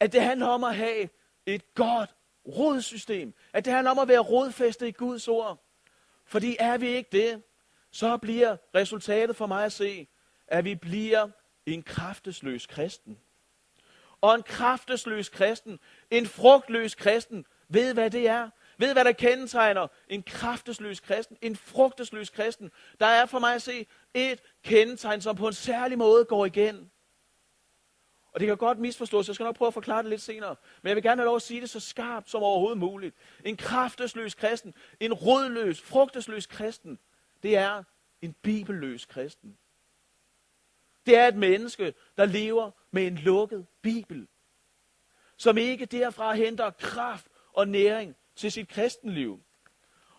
At det handler om at have et godt rodsystem. At det handler om at være rodfæstet i Guds ord. Fordi er vi ikke det, så bliver resultatet for mig at se, at vi bliver en kraftesløs kristen. Og en kraftesløs kristen, en frugtløs kristen, ved hvad det er? Ved hvad der kendetegner en kraftesløs kristen, en frugtesløs kristen? Der er for mig at se et kendetegn, som på en særlig måde går igen. Og det kan godt misforstås, jeg skal nok prøve at forklare det lidt senere. Men jeg vil gerne have lov at sige det så skarpt som overhovedet muligt. En kraftesløs kristen, en rodløs, frugtesløs kristen, det er en bibelløs kristen. Det er et menneske, der lever med en lukket bibel. Som ikke derfra henter kraft og næring til sit kristenliv.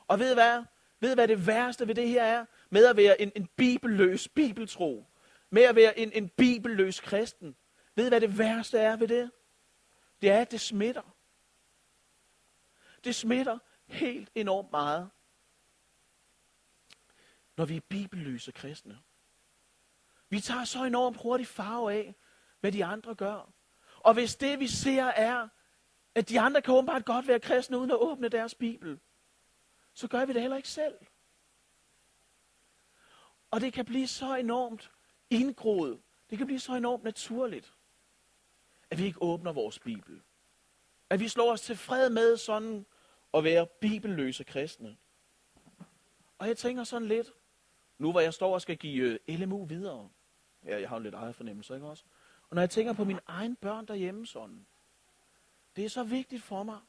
Og ved hvad det værste ved det her er? Med at være en bibelløs bibeltro. Med at være en bibelløs kristen. Ved hvad det værste er ved det? Det er, at det smitter. Det smitter helt enormt meget, når vi er bibelløse kristne. Vi tager så enormt hurtigt farve af, hvad de andre gør. Og hvis det vi ser er, at de andre kan åbenbart godt være kristne uden at åbne deres bibel, så gør vi det heller ikke selv. Og det kan blive så enormt indgroet. Det kan blive så enormt naturligt, at vi ikke åbner vores bibel. At vi slår os til fred med sådan at være bibelløse kristne. Og jeg tænker sådan lidt, nu hvor jeg står og skal give LMU videre. Ja, jeg har jo lidt eget fornemmelse, ikke også? Og når jeg tænker på mine egne børn derhjemme sådan, det er så vigtigt for mig,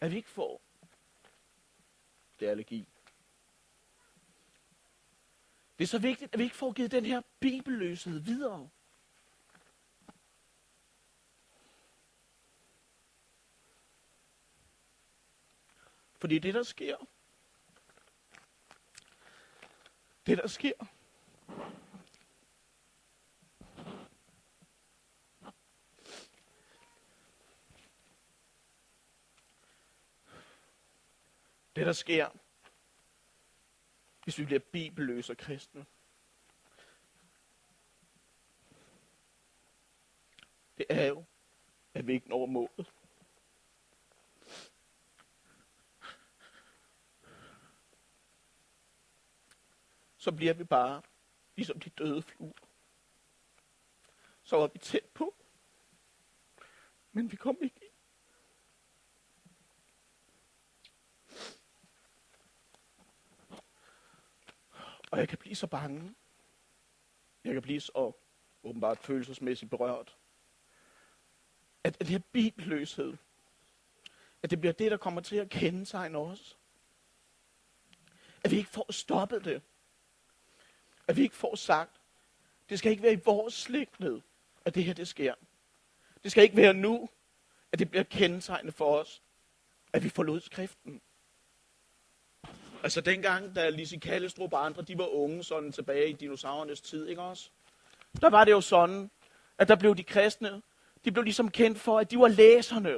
at vi ikke får, det er allergi. Det er så vigtigt, at vi ikke får givet den her bibelløshed videre. Fordi det der sker, det der sker, hvis vi bliver bibelløse og kristne, det er jo, at vi ikke når målet. Så bliver vi bare ligesom de døde fluer. Så var vi tæt på, men vi kom ikke ind. Og jeg kan blive så bange. Jeg kan blive så åbenbart følelsesmæssigt berørt. At det her bibelløshed, at det bliver det, der kommer til at kendetegne os. At vi ikke får stoppet det. At vi ikke får sagt, det skal ikke være i vores slægtled, at det her det sker. Det skal ikke være nu, at det bliver kendetegnende for os, at vi forlod skriften. Altså dengang, da Lizzie Kallestrup og andre, de var unge, sådan tilbage i dinosaurernes tid, ikke også? Der var det jo sådan, at der blev de kristne, de blev ligesom kendt for, at de var læserne.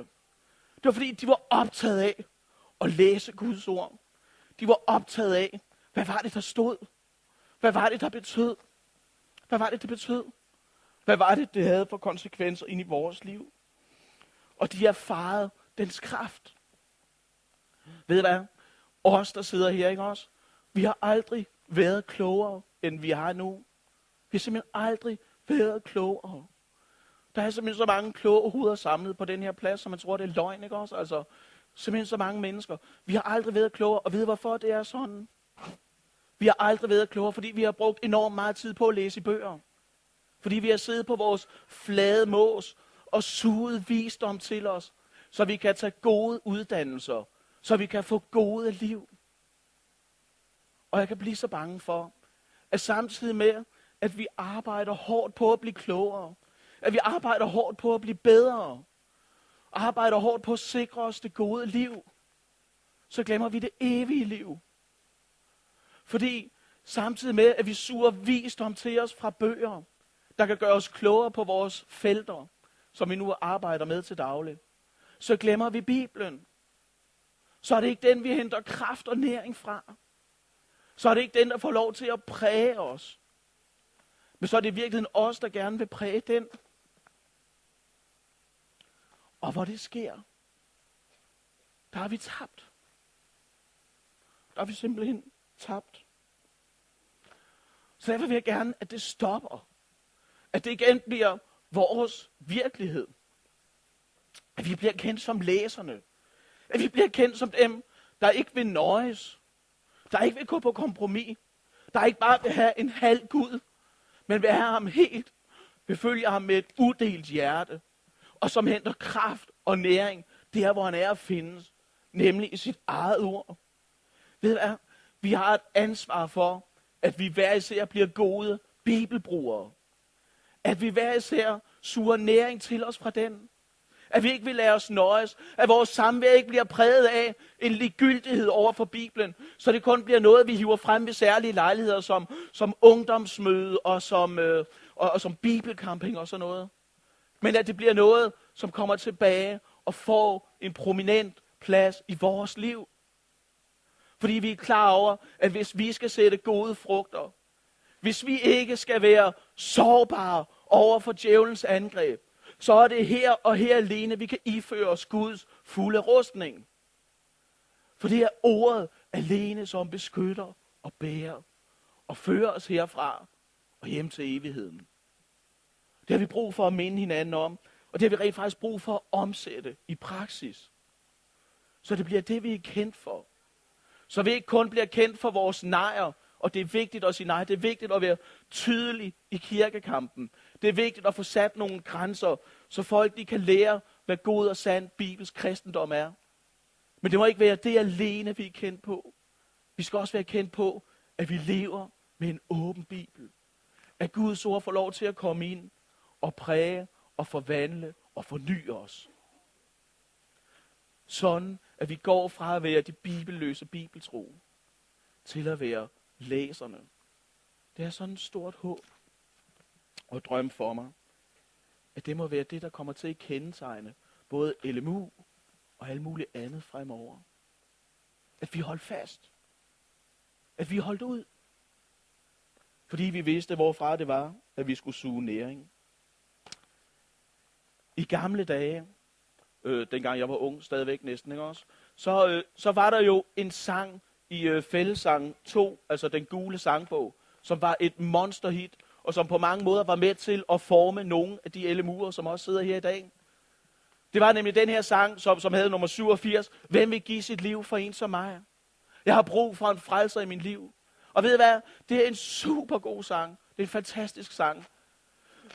Det var fordi, de var optaget af at læse Guds ord. De var optaget af, hvad var det, der stod? Hvad var det, der betød? Hvad var det, det betød? Hvad var det, det havde for konsekvenser ind i vores liv? Og de erfarede dens kraft. Ved I hvad? Os, der sidder her, ikke også? Vi har aldrig været klogere, end vi har nu. Vi har simpelthen aldrig været klogere. Der er simpelthen så mange kloge hoveder samlet på den her plads, så man tror, det er løgn, ikke også? Altså, simpelthen så mange mennesker. Vi har aldrig været klogere, og ved hvorfor det er sådan? Vi har aldrig været klogere, fordi vi har brugt enormt meget tid på at læse i bøger. Fordi vi har siddet på vores flade mås og suget visdom til os, så vi kan tage gode uddannelser, så vi kan få gode liv. Og jeg kan blive så bange for, at samtidig med, at vi arbejder hårdt på at blive klogere, at vi arbejder hårdt på at blive bedre, og arbejder hårdt på at sikre os det gode liv, så glemmer vi det evige liv. Fordi samtidig med, at vi suger visdom til os fra bøger, der kan gøre os klogere på vores felter, som vi nu arbejder med til daglig, så glemmer vi Bibelen. Så er det ikke den, vi henter kraft og næring fra. Så er det ikke den, der får lov til at præge os. Men så er det virkelig os, der gerne vil præge den. Og hvor det sker, der er vi tabt. Der er vi simpelthen tabt. Så derfor vil jeg gerne, at det stopper. At det igen bliver vores virkelighed. At vi bliver kendt som læserne. At vi bliver kendt som dem, der ikke vil nøjes. Der ikke vil gå på kompromis. Der ikke bare vil have en halv Gud, men vil have ham helt. Vil følge ham med et udelt hjerte. Og som henter kraft og næring der, hvor han er at findes. Nemlig i sit eget ord. Ved du hvad? Vi har et ansvar for, at vi hver især bliver gode bibelbrugere. At vi hver især suger næring til os fra den. At vi ikke vil lade os nøjes. At vores samvær ikke bliver præget af en ligegyldighed over for Bibelen. Så det kun bliver noget, vi hiver frem ved særlige lejligheder, som ungdomsmøde og som bibelcamping og sådan noget. Men at det bliver noget, som kommer tilbage og får en prominent plads i vores liv. Fordi vi er klar over, at hvis vi skal sætte gode frugter, hvis vi ikke skal være sårbare over for djævelens angreb, så er det her og her alene, vi kan iføre os Guds fulde rustning. For det er ordet alene, som beskytter og bærer og fører os herfra og hjem til evigheden. Det har vi brug for at minde hinanden om, og det har vi rent faktisk brug for at omsætte i praksis. Så det bliver det, vi er kendt for. Så vi ikke kun bliver kendt for vores nejer, og det er vigtigt at sige nej. Det er vigtigt at være tydelig i kirkekampen. Det er vigtigt at få sat nogle grænser, så folk de kan lære, hvad god og sand bibelsk kristendom er. Men det må ikke være det alene, vi er kendt på. Vi skal også være kendt på, at vi lever med en åben bibel. At Guds ord får lov til at komme ind og præge og forvandle og forny os. Sådan, at vi går fra at være de bibelløse bibeltro til at være læserne. Det er sådan et stort håb og drøm for mig, at det må være det, der kommer til at kendetegne både LMU og alt muligt andet fremover. At vi holdt fast. At vi holdt ud. Fordi vi vidste, hvorfra det var, at vi skulle suge næring. I gamle dage, dengang jeg var ung, stadigvæk næsten, ikke også? Så var der jo en sang i Fællessang 2, altså den gule sangbog, som var et monsterhit, og som på mange måder var med til at forme nogle af de LMU'er, som også sidder her i dag. Det var nemlig den her sang, som havde nummer 87. Hvem vil give sit liv for en som mig? Jeg har brug for en frelser i min liv. Og ved I hvad? Det er en super god sang. Det er en fantastisk sang.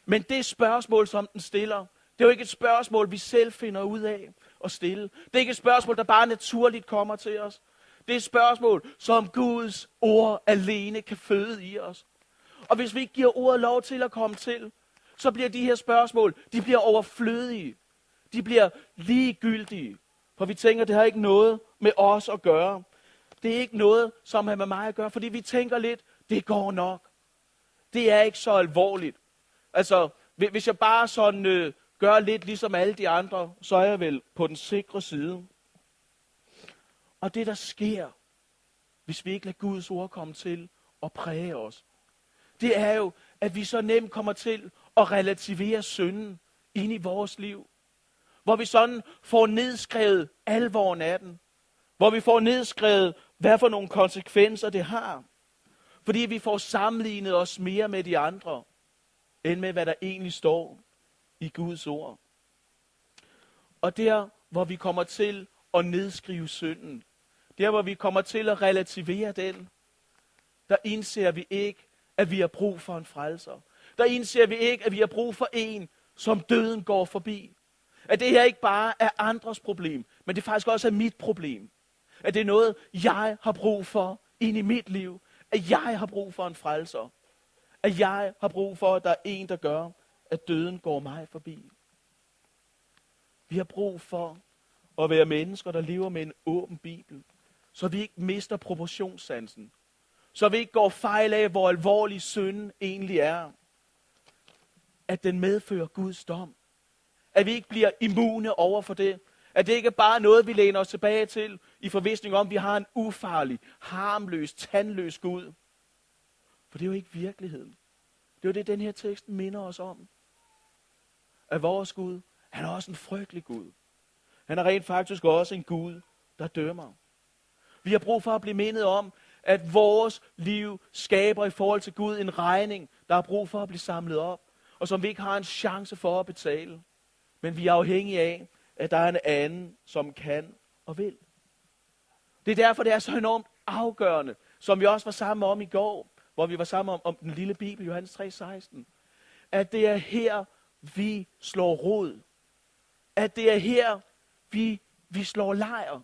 Men det spørgsmål, som den stiller, det er jo ikke et spørgsmål, vi selv finder ud af at stille. Det er ikke et spørgsmål, der bare naturligt kommer til os. Det er et spørgsmål, som Guds ord alene kan føde i os. Og hvis vi ikke giver ordet lov til at komme til, så bliver de her spørgsmål, de bliver overflødige. De bliver ligegyldige. For vi tænker, det har ikke noget med os at gøre. Det er ikke noget, som har med mig at gøre, fordi vi tænker lidt, det går nok. Det er ikke så alvorligt. Altså, hvis jeg bare sådan gør lidt ligesom alle de andre, så er jeg vel på den sikre side. Og det, der sker, hvis vi ikke lader Guds ord komme til at præge os, det er jo, at vi så nemt kommer til at relativere synden ind i vores liv. Hvor vi sådan får nedskrevet alvoren af den. Hvor vi får nedskrevet, hvad for nogle konsekvenser det har. Fordi vi får sammenlignet os mere med de andre, end med hvad der egentlig står i Guds ord. Og der, hvor vi kommer til at nedskrive synden, der, hvor vi kommer til at relativere den, der indser vi ikke, at vi har brug for en frelser. Der indser vi ikke, at vi har brug for en, som døden går forbi. At det her ikke bare er andres problem, men det faktisk også er mit problem. At det er noget, jeg har brug for ind i mit liv. At jeg har brug for en frelser. At jeg har brug for, at der er en, der gør, at døden går mig forbi. Vi har brug for at være mennesker, der lever med en åben bibel. Så vi ikke mister proportionssansen. Så vi ikke går fejl af, hvor alvorlig synden egentlig er. At den medfører Guds dom. At vi ikke bliver immune over for det. At det ikke er bare noget, vi læner os tilbage til, i forvisning om, at vi har en ufarlig, harmløs, tandløs Gud. For det er jo ikke virkeligheden. Det er jo det, den her tekst minder os om. At vores Gud, han er også en frygtelig Gud. Han er rent faktisk også en Gud, der dømmer. Vi har brug for at blive mindet om, at vores liv skaber i forhold til Gud en regning, der har brug for at blive samlet op, og som vi ikke har en chance for at betale. Men vi er afhængige af, at der er en anden, som kan og vil. Det er derfor, det er så enormt afgørende, som vi også var sammen om i går, hvor vi var sammen om den lille Bibel, Johannes 3:16, at det er her, vi slår rod. At det er her, vi slår lejr.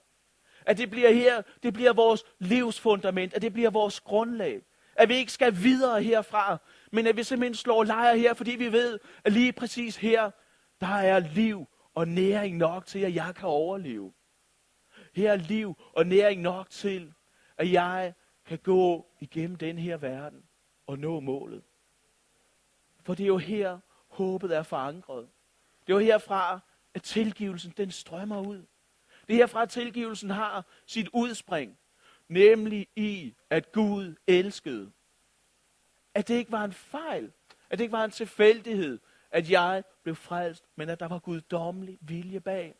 At det bliver her, det bliver vores livsfundament, at det bliver vores grundlag. At vi ikke skal videre herfra, men at vi simpelthen slår lejr her, fordi vi ved, at lige præcis her, der er liv og næring nok til, at jeg kan overleve. Her er liv og næring nok til, at jeg kan gå igennem den her verden og nå målet. For det er jo her, håbet er forankret. Det er jo herfra, at tilgivelsen den strømmer ud. Det er herfra, at tilgivelsen har sit udspring, nemlig i, at Gud elskede. At det ikke var en fejl, at det ikke var en tilfældighed, at jeg blev frelst, men at der var guddommelig vilje bag.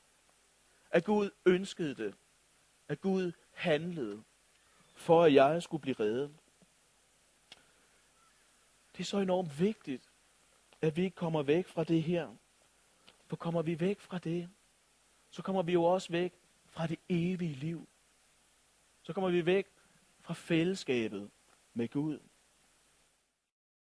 At Gud ønskede det. At Gud handlede, for at jeg skulle blive reddet. Det er så enormt vigtigt, at vi ikke kommer væk fra det her. For kommer vi væk fra det, så kommer vi jo også væk fra det evige liv. Så kommer vi væk fra fællesskabet med Gud.